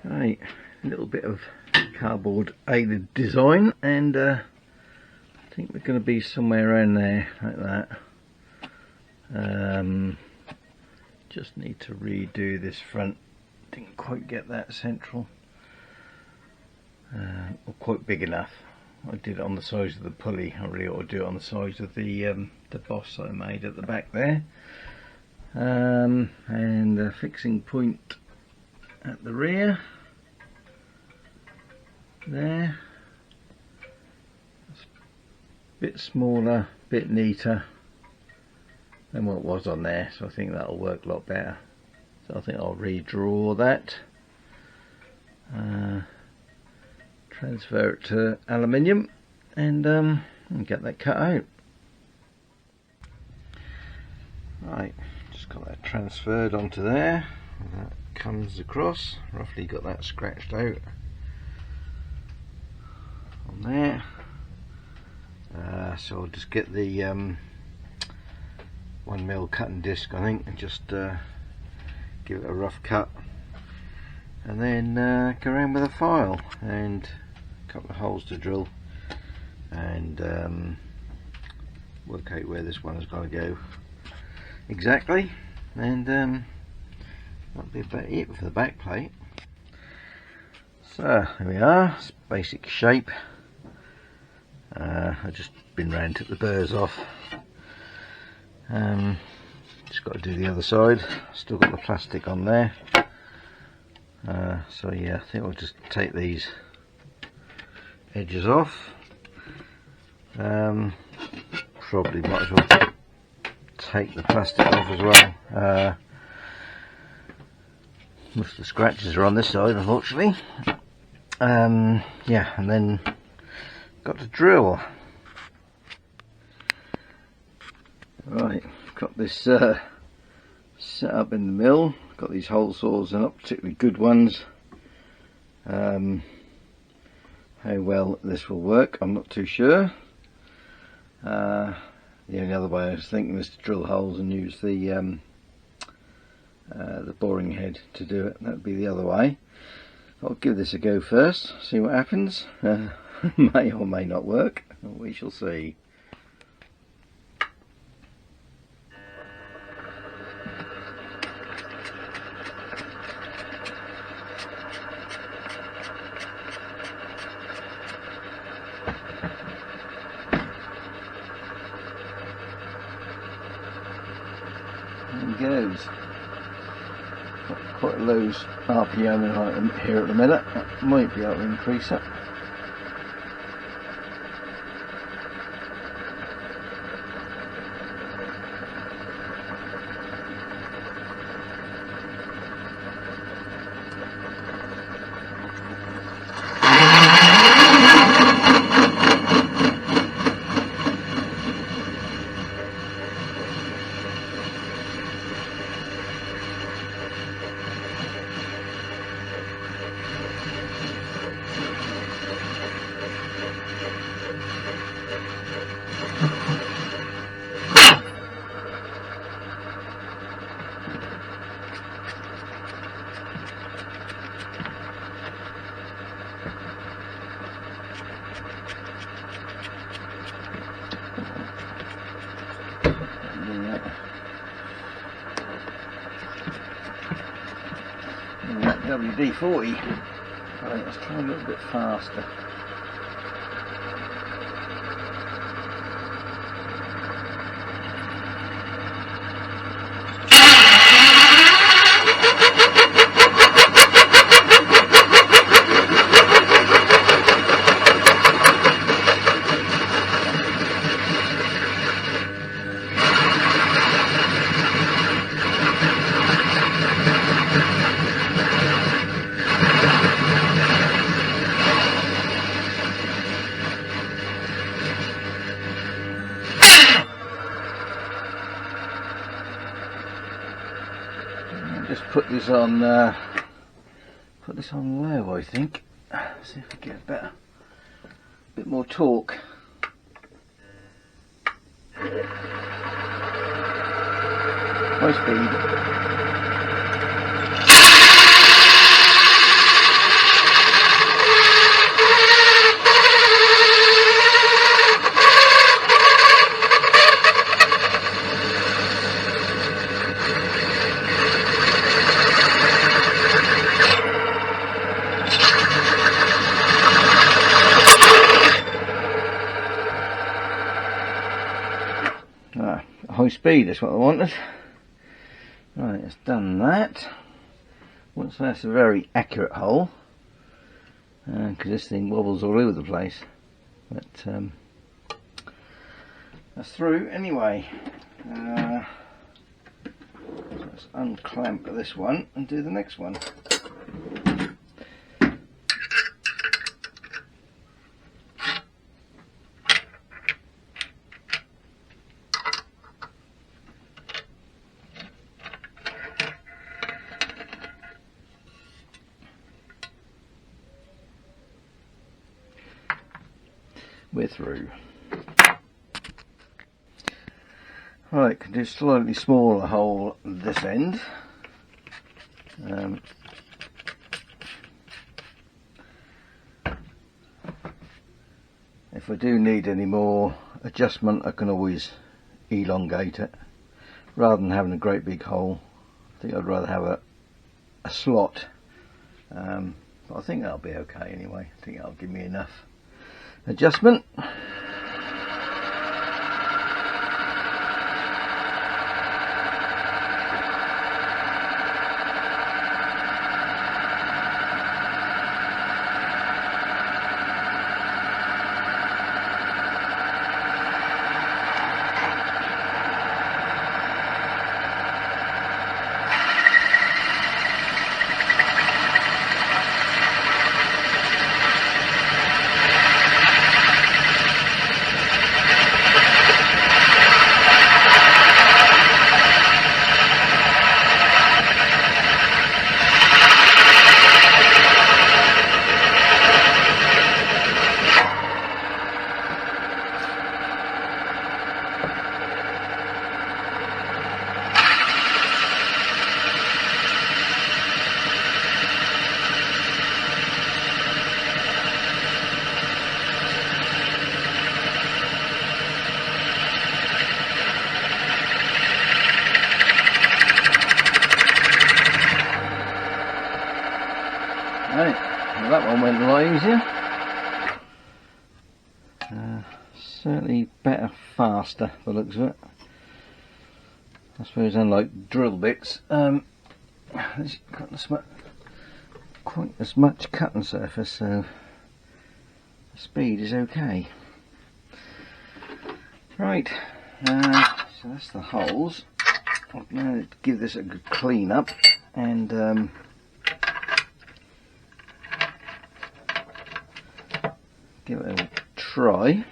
Right, a little bit of cardboard aided design, and I think we're going to be somewhere around there like that. Just need to redo this front. Didn't quite get that central, or quite big enough. I did it on the sides of the pulley. I really ought to do it on the sides of the boss I made at the back there. And a fixing point at the rear there. It's a bit smaller, bit neater than what was on there, so I think that'll work a lot better. So I think I'll redraw that, transfer it to aluminium, and get that cut out. Right, just got that transferred onto there. That comes across, roughly got that scratched out on there. So I'll just get the 1mm cutting disc, I think, and just give it a rough cut, and then go around with a file and a couple of holes to drill, and work out where this one is going to go exactly, and that'll be about it for the back plate. So here we are, it's basic shape. I've just been round, took the burrs off. Just got to do the other side. Still got the plastic on there. So yeah, I think I'll just take these edges off. Probably might as well take the plastic off as well. Most of the scratches are on this side, unfortunately. Yeah, and then got to drill. Right, got this set up in the mill. Got these hole saws, they're not particularly good ones. How well this will work, I'm not too sure. The only other way I was thinking was to drill holes and use the boring head to do it. That would be the other way. I'll give this a go first, see what happens. May or may not work, we shall see. There he goes. Got quite a low RPM here at the minute. I might be able to increase it. WD-40. Right, let's try a little bit faster. Just put this on low, I think. See if we get a bit more torque. High speed. speed, that's what I wanted. Right, it's done that. Once that's a very accurate hole, because this thing wobbles all over the place. But that's through anyway. So let's unclamp this one and do the next one. We're through. Right, can do a slightly smaller hole this end. If I do need any more adjustment, I can always elongate it rather than having a great big hole. I think I'd rather have a slot, but I think that'll be okay anyway. I think that'll give me enough adjustment. Right, well, that one went a lot easier. Certainly better faster, by the looks of it. I suppose unlike drill bits, it's got quite as much cutting surface, so the speed is okay. Right, so that's the holes. I'll now give this a good clean up and give it a try.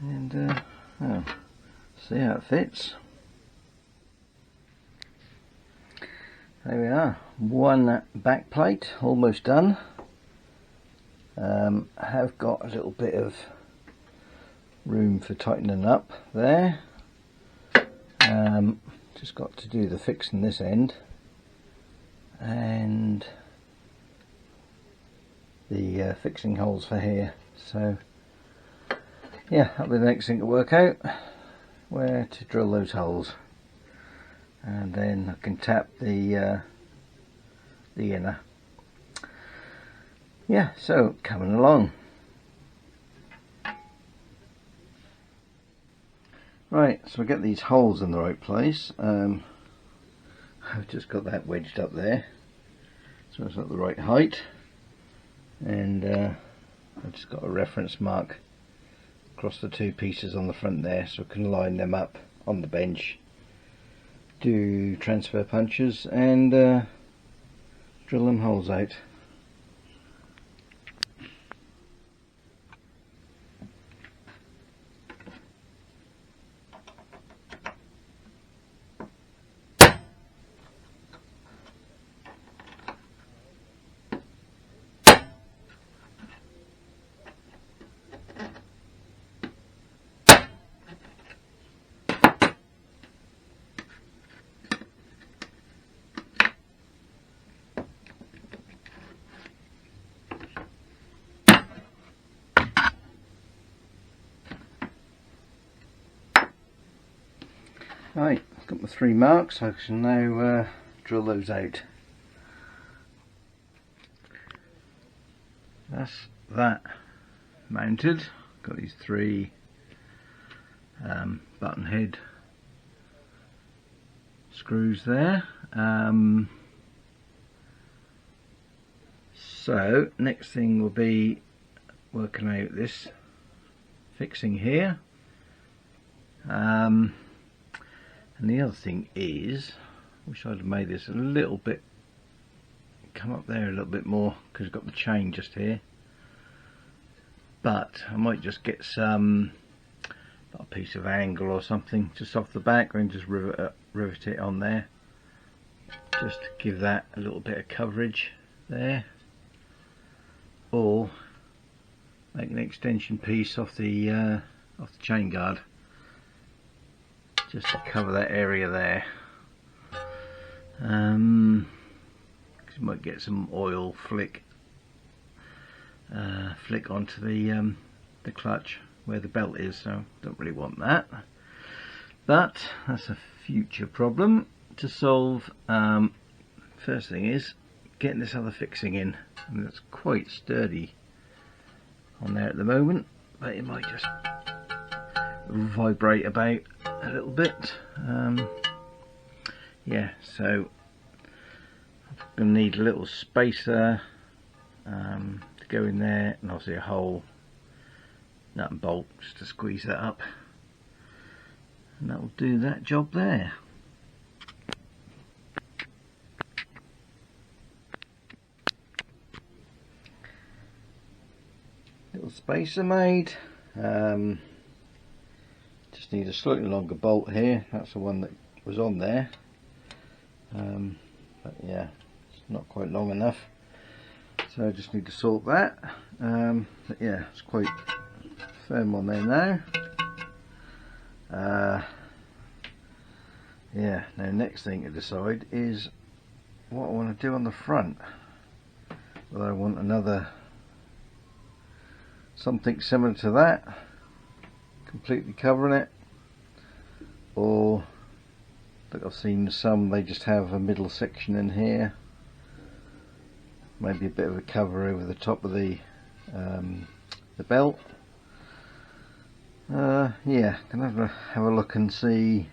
And see how it fits. There we are, one back plate almost done. I have got a little bit of room for tightening up there. Just got to do the fixing this end and the fixing holes for here. So yeah, that'll be the next thing to work out, where to drill those holes, and then I can tap the inner. Yeah, so coming along. Right, so I get these holes in the right place. I've just got that wedged up there, so it's at the right height, and I've just got a reference mark across the two pieces on the front there, so I can line them up on the bench, do transfer punches and drill them holes out. Right, I've got my 3 marks, I can now drill those out. That's that mounted. got these three button head screws there. So next thing will be working out this fixing here, and the other thing is, wish I'd have made this a little bit come up there a little bit more, because I've got the chain just here, but I might just get some a piece of angle or something just off the back and just rivet it on there, just to give that a little bit of coverage there, or make an extension piece off the chain guard just to cover that area there. You might get some oil flick onto the clutch where the belt is, so don't really want that, but that's a future problem to solve. First thing is getting this other fixing in, and it's quite sturdy on there at the moment, but it might just vibrate about a little bit. Yeah, so I'm going to need a little spacer to go in there, and obviously a hole, nut and bolt just to squeeze that up, and that will do that job there. Little spacer made. Just need a slightly longer bolt here. That's the one that was on there, but yeah, it's not quite long enough, so I just need to sort that. But yeah, it's quite firm on there now. Yeah, now next thing to decide is what I want to do on the front. Whether I want another something similar to that, completely covering it, or like I've seen some, they just have a middle section in here, maybe a bit of a cover over the top of the belt. Yeah, gonna have a look and see,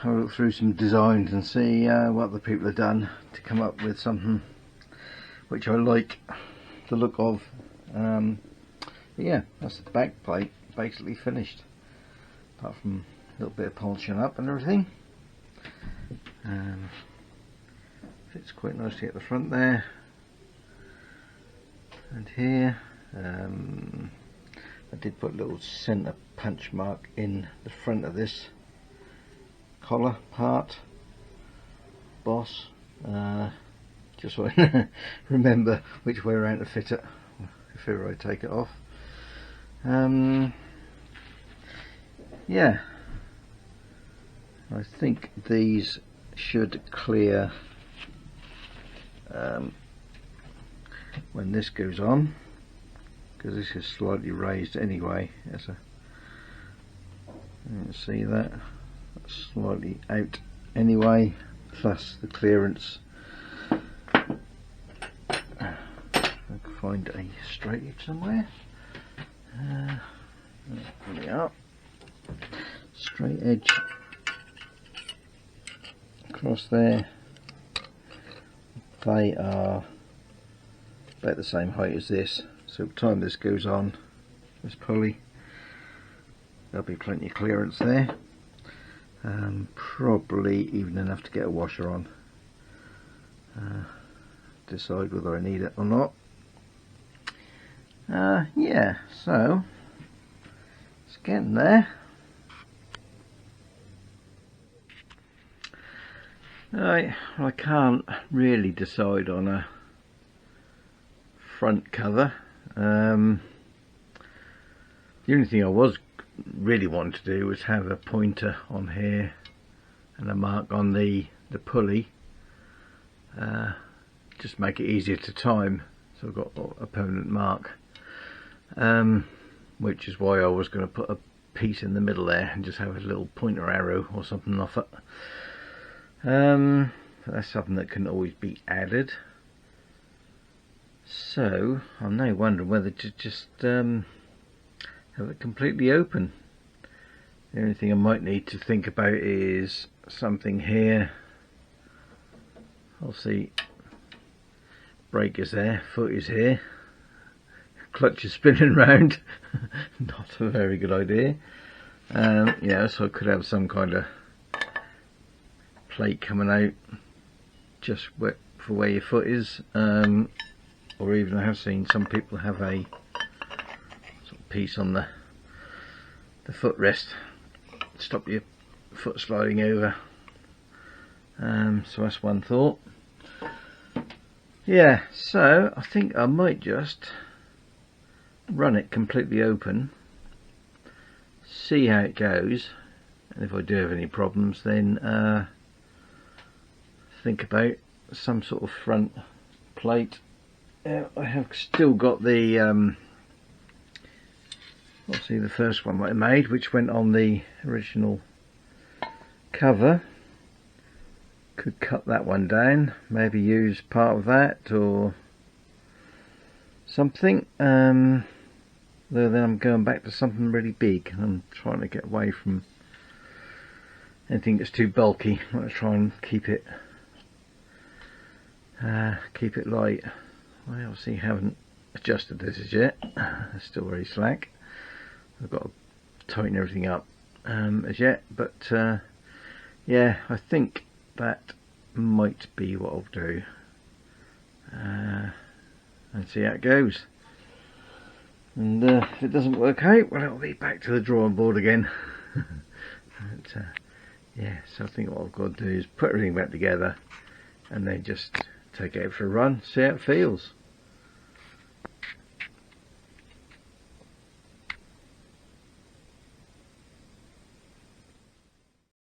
have a look through some designs and see what the people have done to come up with something which I like the look of. Yeah, that's the back plate basically finished, apart from a little bit of polishing up and everything. Fits quite nicely at the front there and here. I did put a little centre punch mark in the front of this collar part, boss, just so I remember which way around to fit it if ever I take it off. Yeah, I think these should clear when this goes on, because this is slightly raised anyway. You can see that that's slightly out anyway, plus the clearance. I can find a straight edge somewhere. There we are. Straight edge across there. They are about the same height as this, so by the time this goes on, this pulley, there'll be plenty of clearance there. Probably even enough to get a washer on. Decide whether I need it or not. Yeah, so it's getting there. Right, I can't really decide on a front cover. The only thing I was really wanting to do was have a pointer on here and a mark on the pulley, just make it easier to time, so I've got a permanent mark, which is why I was going to put a piece in the middle there and just have a little pointer arrow or something off it. That's something that can always be added. So I'm now wondering whether to just have it completely open. The only thing I might need to think about is something here. I'll see, brake is there, foot is here, clutch is spinning round. Not a very good idea. Yeah, so I could have some kind of plate coming out just for where your foot is, or even I have seen some people have a sort of piece on the footrest, stop your foot sliding over. So that's one thought. Yeah, so I think I might just run it completely open, see how it goes, and if I do have any problems, then think about some sort of front plate. I have still got the obviously the first one that I made, which went on the original cover. Could cut that one down, maybe use part of that or something. Though then I'm going back to something really big. I'm trying to get away from anything that's too bulky. I want to try and keep it light. I obviously haven't adjusted this as yet. It's still very slack. I've got to tighten everything up as yet, but yeah, I think that might be what I'll do, and see how it goes. And if it doesn't work out, well, it'll be back to the drawing board again. But, yeah, so I think what I've got to do is put everything back together and then just take it out for a run, see how it feels.